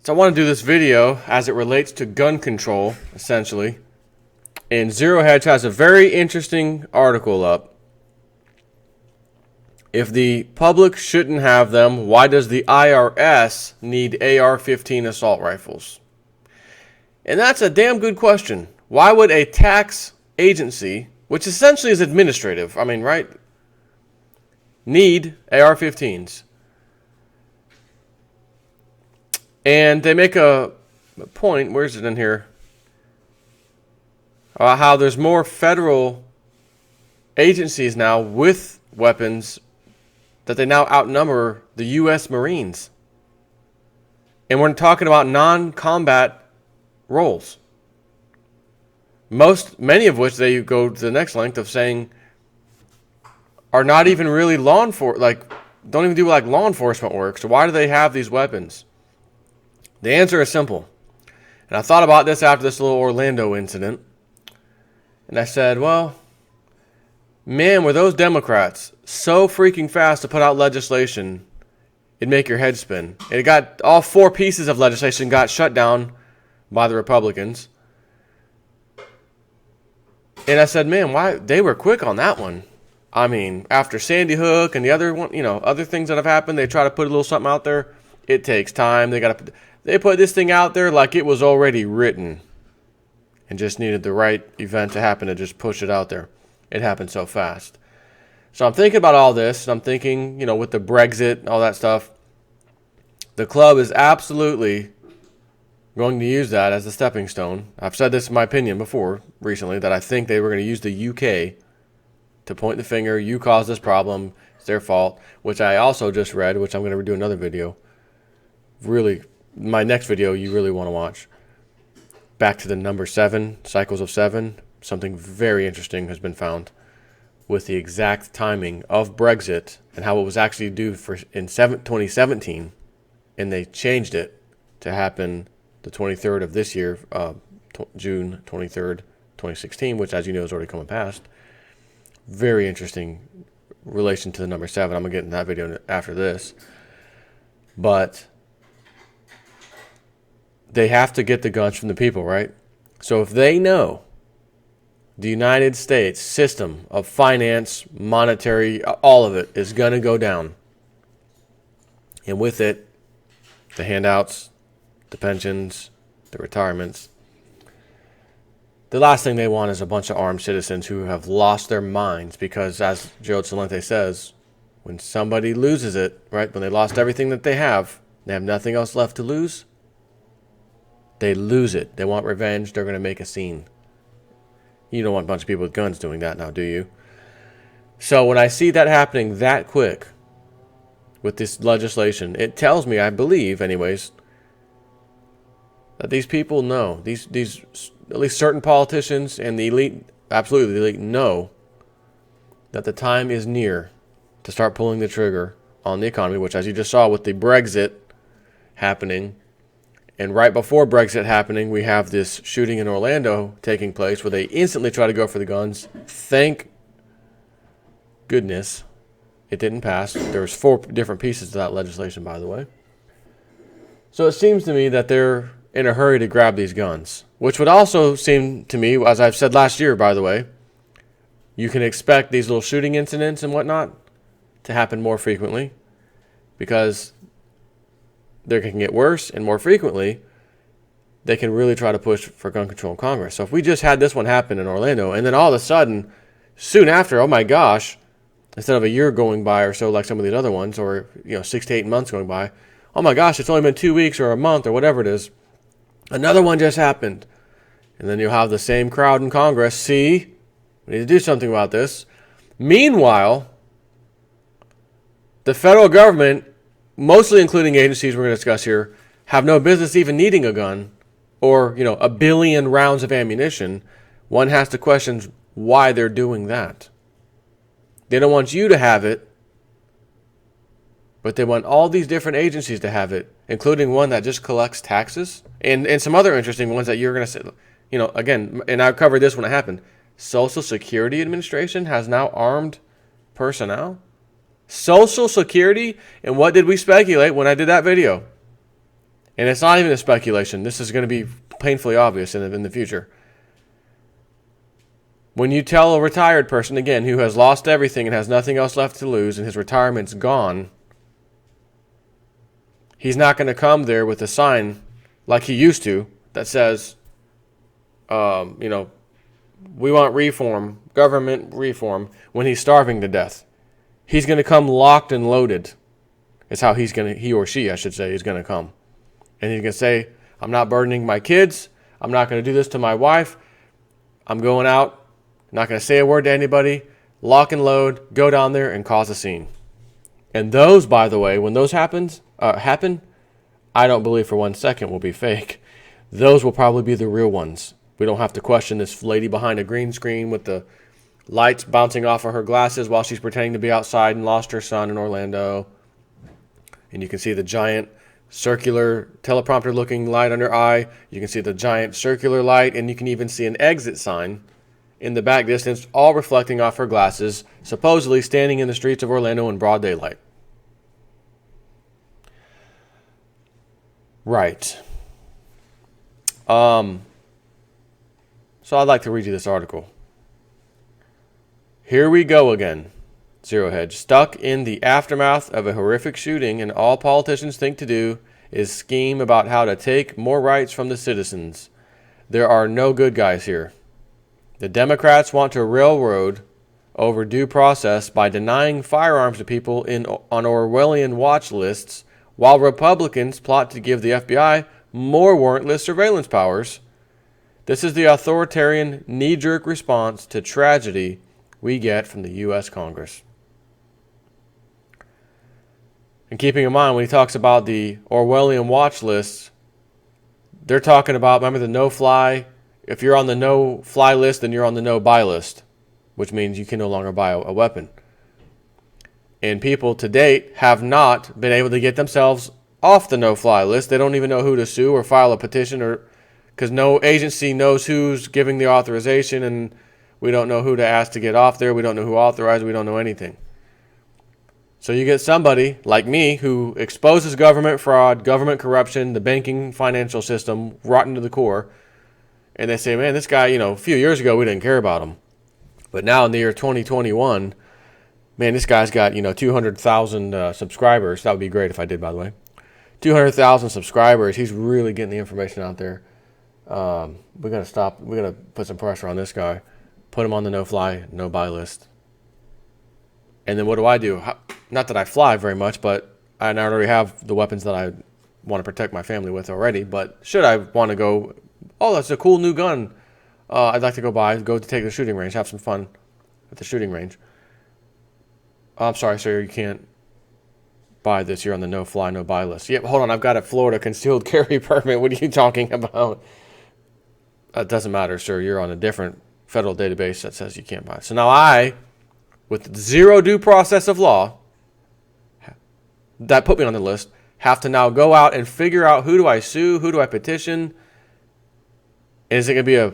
So I want to do this video as it relates to gun control, essentially. And Zero Hedge has a very interesting article up. If the public shouldn't have them, why does the IRS need AR-15 assault rifles? And that's a damn good question. Why would a tax agency, which essentially is administrative, I mean, right, need AR-15s? And they make a point, where is it in here? How there's more federal agencies now with weapons that they now outnumber the U.S. Marines. And we're talking about non-combat roles. Many of which they go to the next length of saying are not even really law enforcement, like don't even do like law enforcement work. So why do they have these weapons? The answer is simple. And I thought about this after this little Orlando incident. And I said, well, man, were those Democrats so freaking fast to put out legislation, it'd make your head spin. And it got all 4 pieces of legislation got shut down by the Republicans. And I said, man, why they were quick on that one. I mean, after Sandy Hook and the other one, other things that have happened, they try to put a little something out there. It takes time. They put this thing out there like it was already written and just needed the right event to happen to just push it out there. It happened so fast. So I'm thinking about all this. And I'm thinking, with the Brexit, all that stuff, the club is absolutely going to use that as a stepping stone. I've said this in my opinion before, recently, that I think they were going to use the UK to point the finger. You caused this problem. It's their fault, which I also just read, which I'm going to do another video. Really, my next video you really want to watch. Back to the number 7, cycles of 7. Something very interesting has been found with the exact timing of Brexit and how it was actually due in 2017, and they changed it to happen the 23rd of this year, June 23rd, 2016, which, as you know, is already coming past. Very interesting relation to the number 7. I'm going to get in that video after this. But they have to get the guns from the people, right? So if they know the United States system of finance, monetary, all of it is going to go down, and with it, the handouts, the pensions, the retirements, the last thing they want is a bunch of armed citizens who have lost their minds because, as Gerald Celente says, when somebody loses it, right, when they lost everything that they have nothing else left to lose, they lose it. They want revenge. They're going to make a scene. You don't want a bunch of people with guns doing that now, do you? So when I see that happening that quick with this legislation, it tells me, I believe anyways, that these people know, these at least certain politicians and the elite, absolutely the elite, know that the time is near to start pulling the trigger on the economy, which, as you just saw with the Brexit happening, and right before Brexit happening, we have this shooting in Orlando taking place where they instantly try to go for the guns. Thank goodness it didn't pass. There was 4 different pieces to that legislation, by the way. So it seems to me that they're in a hurry to grab these guns, which would also seem to me, as I've said last year, by the way, you can expect these little shooting incidents and whatnot to happen more frequently because they can get worse, and more frequently, they can really try to push for gun control in Congress. So if we just had this one happen in Orlando, and then all of a sudden, soon after, oh my gosh, instead of a year going by or so like some of these other ones, or 6 to 8 months going by, oh my gosh, it's only been 2 weeks or a month or whatever it is, another one just happened. And then you'll have the same crowd in Congress, see, we need to do something about this. Meanwhile, the federal government, mostly including agencies we're going to discuss here, have no business even needing a gun or, a billion rounds of ammunition. One has to question why they're doing that. They don't want you to have it, but they want all these different agencies to have it, including one that just collects taxes and some other interesting ones that you're going to say, again, and I covered this when it happened. Social Security Administration has now armed personnel. Social Security, and what did we speculate when I did that video? And it's not even a speculation. This is going to be painfully obvious in the future. When you tell a retired person, again, who has lost everything and has nothing else left to lose and his retirement's gone, he's not going to come there with a sign like he used to that says, we want reform, government reform, when he's starving to death. He's going to come locked and loaded. It's how he or she, I should say, is going to come. And he's going to say, I'm not burdening my kids. I'm not going to do this to my wife. I'm going out. Not going to say a word to anybody. Lock and load. Go down there and cause a scene. And those, by the way, when those happen, I don't believe for 1 second will be fake. Those will probably be the real ones. We don't have to question this lady behind a green screen with the lights bouncing off of her glasses while she's pretending to be outside and lost her son in Orlando. And you can see the giant circular teleprompter-looking light on her eye. You can see the giant circular light, and you can even see an exit sign in the back distance, all reflecting off her glasses, supposedly standing in the streets of Orlando in broad daylight. Right. So I'd like to read you this article. Here we go again. Zero Hedge. Stuck in the aftermath of a horrific shooting, and all politicians think to do is scheme about how to take more rights from the citizens. There are no good guys here. The Democrats want to railroad over due process by denying firearms to people on Orwellian watch lists, while Republicans plot to give the FBI more warrantless surveillance powers. This is the authoritarian knee-jerk response to tragedy we get from the U.S. Congress. And keeping in mind, when he talks about the Orwellian watch lists, they're talking about, remember the no-fly? If you're on the no-fly list, then you're on the no-buy list, which means you can no longer buy a weapon. And people to date have not been able to get themselves off the no-fly list. They don't even know who to sue or file a petition, because no agency knows who's giving the authorization, and we don't know who to ask to get off there. We don't know who authorized. We don't know anything. So you get somebody like me who exposes government fraud, government corruption, the banking financial system rotten to the core, and they say, man, this guy, a few years ago we didn't care about him. But now in the year 2021, man, this guy's got, 200,000 subscribers. That would be great if I did, by the way. 200,000 subscribers. He's really getting the information out there. We're going to put some pressure on this guy. Put him on the no-fly, no-buy list. And then what do? Not that I fly very much, but I already have the weapons that I want to protect my family with already. But should I want to go, that's a cool new gun, I'd like to go to take the shooting range, have some fun at the shooting range. I'm sorry, sir, you can't buy this. You're on the no-fly, no-buy list. Yep, hold on, I've got a Florida concealed carry permit. What are you talking about? It doesn't matter, sir. You're on a different federal database that says you can't buy it. So now I, with zero due process of law, that put me on the list, have to now go out and figure out who do I sue, who do I petition. And is it going to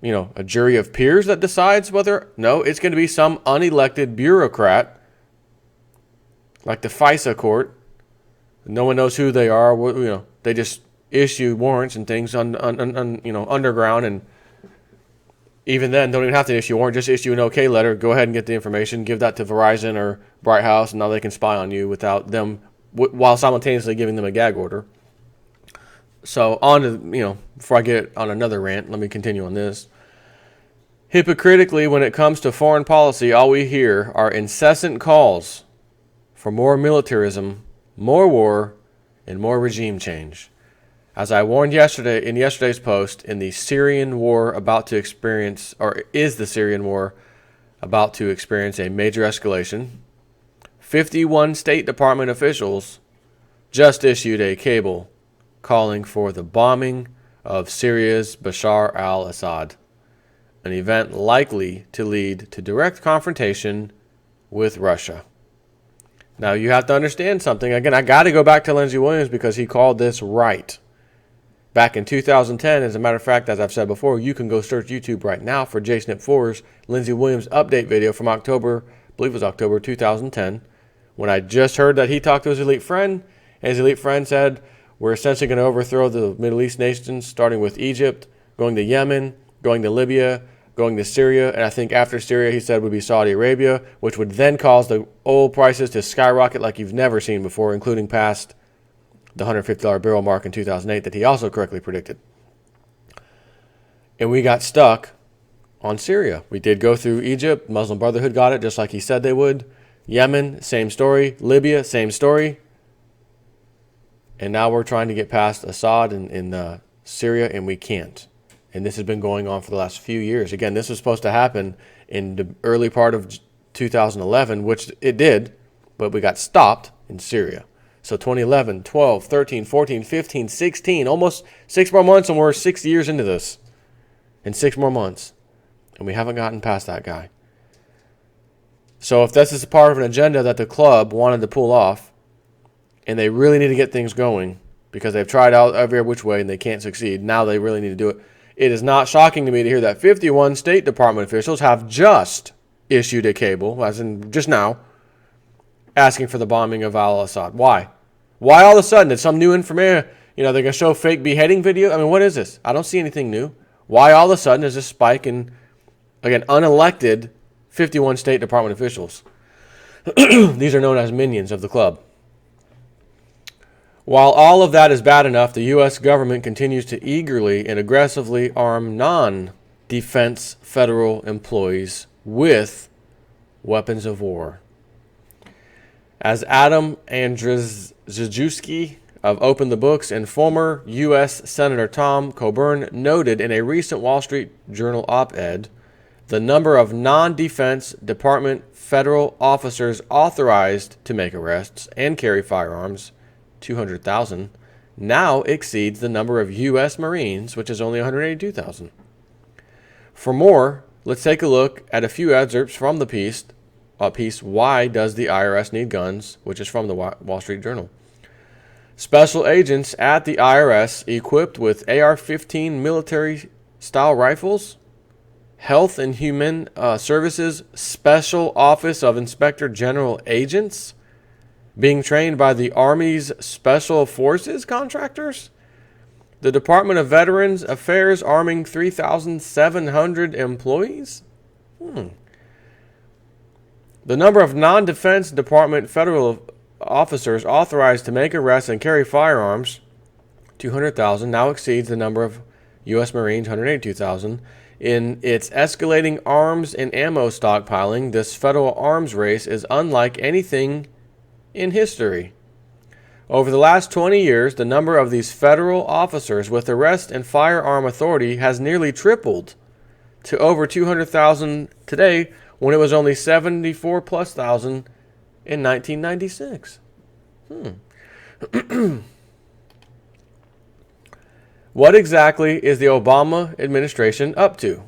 be a jury of peers that decides whether? No, it's going to be some unelected bureaucrat like the FISA court. No one knows who they are. They just issue warrants and things underground, and even then don't even have to issue a warrant. Just issue an okay letter. Go ahead and get the information. Give that to Verizon or Bright House, and now they can spy on you without them, while simultaneously giving them a gag order. So on to, before I get on another rant, let me continue on this. Hypocritically, when it comes to foreign policy, all we hear are incessant calls for more militarism, more war, and more regime change. As I warned in yesterday's post, is the Syrian war about to experience a major escalation? 51 State Department officials just issued a cable calling for the bombing of Syria's Bashar al-Assad, an event likely to lead to direct confrontation with Russia. Now, you have to understand something. Again, I got to go back to Lindsey Williams because he called this right. Back in 2010, as a matter of fact, as I've said before, you can go search YouTube right now for JSNIP4's Lindsey Williams update video from October 2010, when I just heard that he talked to his elite friend, and his elite friend said, We're essentially going to overthrow the Middle East nations, starting with Egypt, going to Yemen, going to Libya, going to Syria, and I think after Syria, he said, would be Saudi Arabia, which would then cause the oil prices to skyrocket like you've never seen before, including past the $150 barrel mark in 2008 that he also correctly predicted. And we got stuck on Syria. We did go through Egypt. Muslim Brotherhood got it just like he said they would. Yemen, same story. Libya, same story. And now we're trying to get past Assad in Syria, and we can't. And this has been going on for the last few years. Again, this was supposed to happen in the early part of 2011, which it did, but we got stopped in Syria. So 2011, 12, 13, 14, 15, 16, almost 6 more months, and we're 6 years into this. In 6 more months. And we haven't gotten past that guy. So if this is a part of an agenda that the club wanted to pull off, and they really need to get things going, because they've tried out every which way and they can't succeed, now they really need to do it. It is not shocking to me to hear that 51 State Department officials have just issued a cable, as in just now, asking for the bombing of al-Assad. Why? Why all of a sudden? Did some new information, they're going to show fake beheading video? I mean, what is this? I don't see anything new. Why all of a sudden is this spike in, again, unelected 51 State Department officials? These are known as minions of the club. While all of that is bad enough, the U.S. government continues to eagerly and aggressively arm non-defense federal employees with weapons of war. As Adam Andrzejewski of Open the Books and former U.S. Senator Tom Coburn noted in a recent Wall Street Journal op-ed, the number of non-defense department federal officers authorized to make arrests and carry firearms, 200,000, now exceeds the number of U.S. Marines, which is only 182,000. For more, let's take a look at a few excerpts from the piece, Why Does the IRS Need Guns?, which is from the Wall Street Journal. Special agents at the IRS equipped with AR-15 military-style rifles, Health and Human Services Special Office of Inspector General agents, being trained by the Army's Special Forces contractors, the Department of Veterans Affairs arming 3,700 employees. The number of non-defense department federal officers authorized to make arrests and carry firearms, 200,000, now exceeds the number of U.S. Marines, 182,000. In its escalating arms and ammo stockpiling, this federal arms race is unlike anything in history. Over the last 20 years, the number of these federal officers with arrest and firearm authority has nearly tripled to over 200,000 today, when it was only 74,000+ in 1996. What exactly is the Obama administration up to?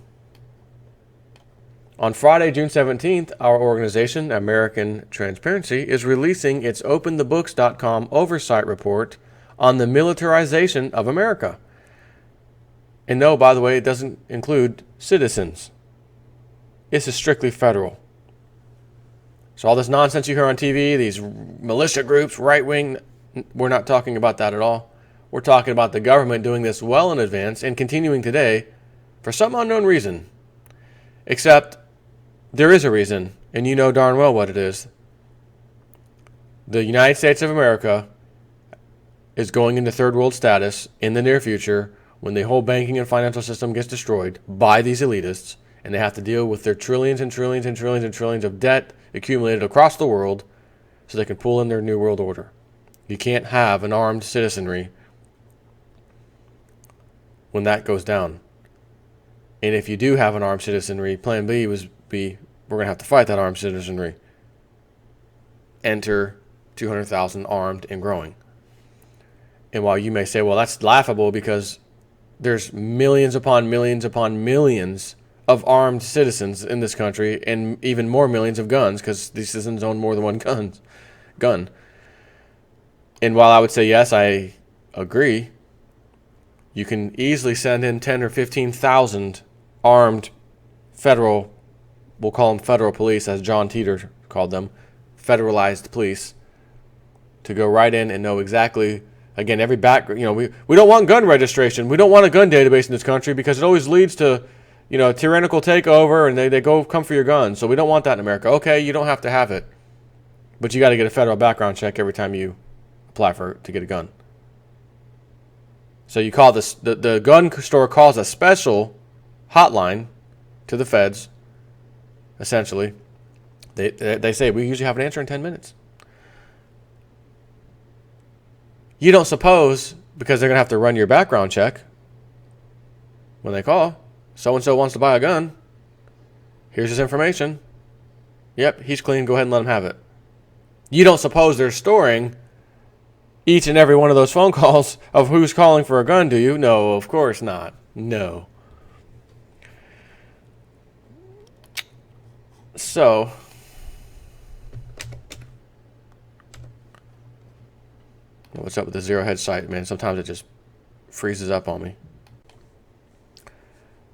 On Friday, June 17th, our organization, American Transparency, is releasing its OpenTheBooks.com oversight report on the militarization of America. And no, by the way, it doesn't include citizens. This is strictly federal. So all this nonsense you hear on TV, these militia groups, right-wing, we're not talking about that at all. We're talking about the government doing this well in advance and continuing today for some unknown reason. Except there is a reason, and you know darn well what it is. The United States of America is going into third world status in the near future when the whole banking and financial system gets destroyed by these elitists, and they have to deal with their trillions and trillions and trillions and trillions of debt accumulated across the world so they can pull in their new world order. You can't have an armed citizenry when that goes down. And if you do have an armed citizenry, plan B we're going to have to fight that armed citizenry. Enter 200,000 armed and growing. And while you may say, well, that's laughable because there's millions upon millions upon millions of armed citizens in this country and even more millions of guns because these citizens own more than one gun. And while I would say, yes, I agree, you can easily send in 10 or 15,000 armed federal, we'll call them federal police, as John Teeter called them, federalized police, to go right in and know exactly Again, every we don't want gun registration. We don't want a gun database in this country because it always leads to, tyrannical takeover, and they come for your guns. So we don't want that in America. Okay, you don't have to have it, but you got to get a federal background check every time you apply to get a gun. So you call the gun store calls a special hotline to the feds. Essentially, they say we usually have an answer in 10 minutes. You don't suppose, because they're going to have to run your background check when they call, so-and-so wants to buy a gun. Here's his information. Yep, he's clean. Go ahead and let him have it. You don't suppose they're storing each and every one of those phone calls of who's calling for a gun, do you? No, of course not. No. So, what's up with the Zero Hedge site, man? Sometimes it just freezes up on me.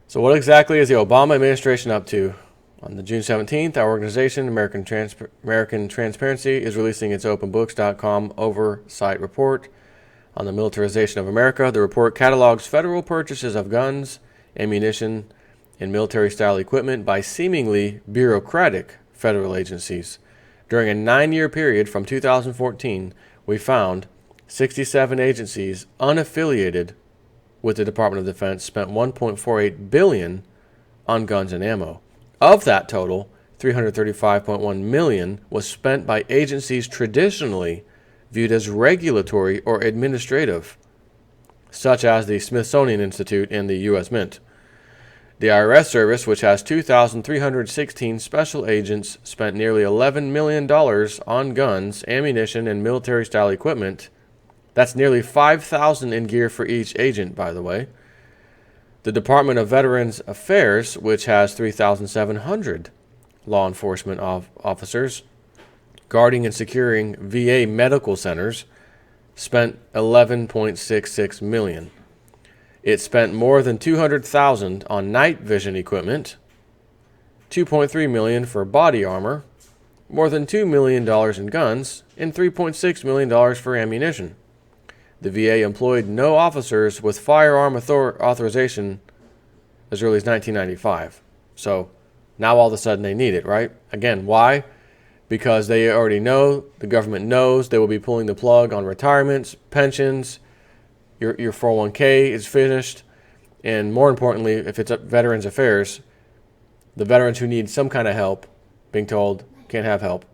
So what exactly is the Obama administration up to? On the June 17th, our organization, American Transparency, is releasing its openbooks.com oversight report on the militarization of America. The report catalogs federal purchases of guns, ammunition, and military-style equipment by seemingly bureaucratic federal agencies. During a 9-year period from 2014, we found 67 agencies unaffiliated with the Department of Defense spent $1.48 billion on guns and ammo. Of that total, $335.1 million was spent by agencies traditionally viewed as regulatory or administrative, such as the Smithsonian Institute and the U.S. Mint. The IRS service, which has 2,316 special agents, spent nearly $11 million on guns, ammunition, and military-style equipment. That's nearly $5,000 in gear for each agent, by the way. The Department of Veterans Affairs, which has 3,700 law enforcement officers guarding and securing VA medical centers, spent $11.66 million. It spent more than $200,000 on night vision equipment, $2.3 million for body armor, more than $2 million in guns, and $3.6 million for ammunition. The VA employed no officers with firearm authorization as early as 1995. So now all of a sudden they need it, right? Again, why? Because they already know, the government knows they will be pulling the plug on retirements, pensions, your 401k is finished, and more importantly, if it's Veterans Affairs, the veterans who need some kind of help being told can't have help.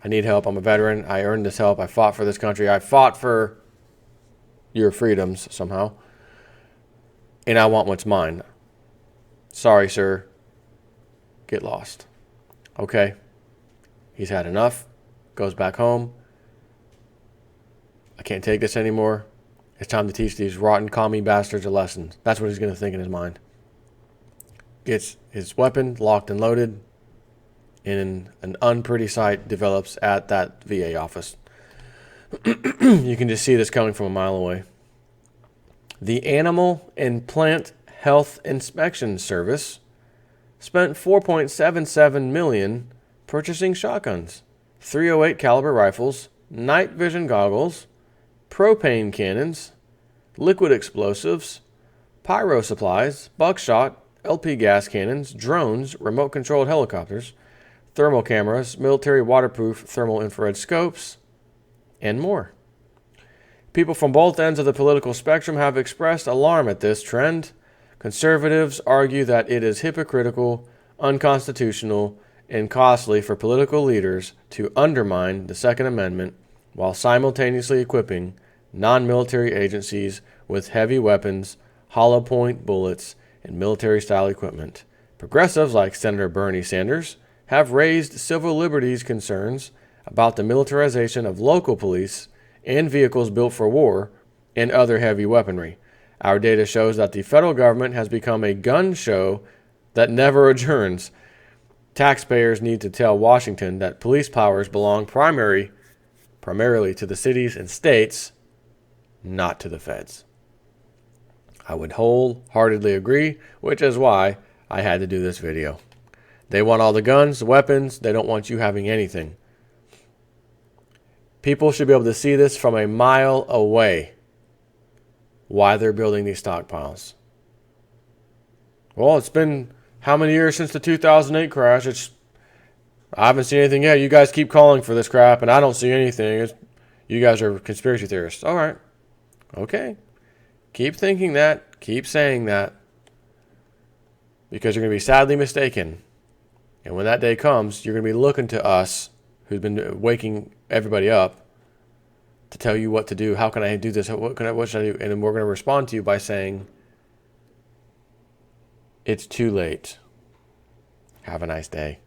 I need help. I'm a veteran. I earned this help. I fought for this country. I fought for your freedoms somehow. And I want what's mine. Sorry, sir. Get lost. Okay. He's had enough. Goes back home. I can't take this anymore. It's time to teach these rotten commie bastards a lesson. That's what he's going to think in his mind. Gets his weapon locked and loaded, and an unpretty sight develops at that VA office. You can just see this coming from a mile away. The Animal and Plant Health Inspection Service spent $4.77 million purchasing shotguns, .308 caliber rifles, night vision goggles, propane cannons, liquid explosives, pyro supplies, buckshot, LP gas cannons, drones, remote-controlled helicopters, thermal cameras, military waterproof thermal infrared scopes, and more. People from both ends of the political spectrum have expressed alarm at this trend. Conservatives argue that it is hypocritical, unconstitutional, and costly for political leaders to undermine the Second Amendment while simultaneously equipping non-military agencies with heavy weapons, hollow point bullets, and military-style equipment. Progressives like Senator Bernie Sanders have raised civil liberties concerns about the militarization of local police and vehicles built for war and other heavy weaponry. Our data shows that the federal government has become a gun show that never adjourns. Taxpayers need to tell Washington that police powers belong primarily to the cities and states, not to the feds. I would wholeheartedly agree, which is why I had to do this video. They want all the guns, the weapons. They don't want you having anything. People should be able to see this from a mile away, why they're building these stockpiles. Well, it's been how many years since the 2008 crash? I haven't seen anything yet. You guys keep calling for this crap, and I don't see anything. You guys are conspiracy theorists. All right. Okay. Keep thinking that. Keep saying that. Because you're going to be sadly mistaken. And when that day comes, you're going to be looking to us, who's been waking everybody up, to tell you what to do. How can I do this? What should I do? And then we're going to respond to you by saying, it's too late. Have a nice day.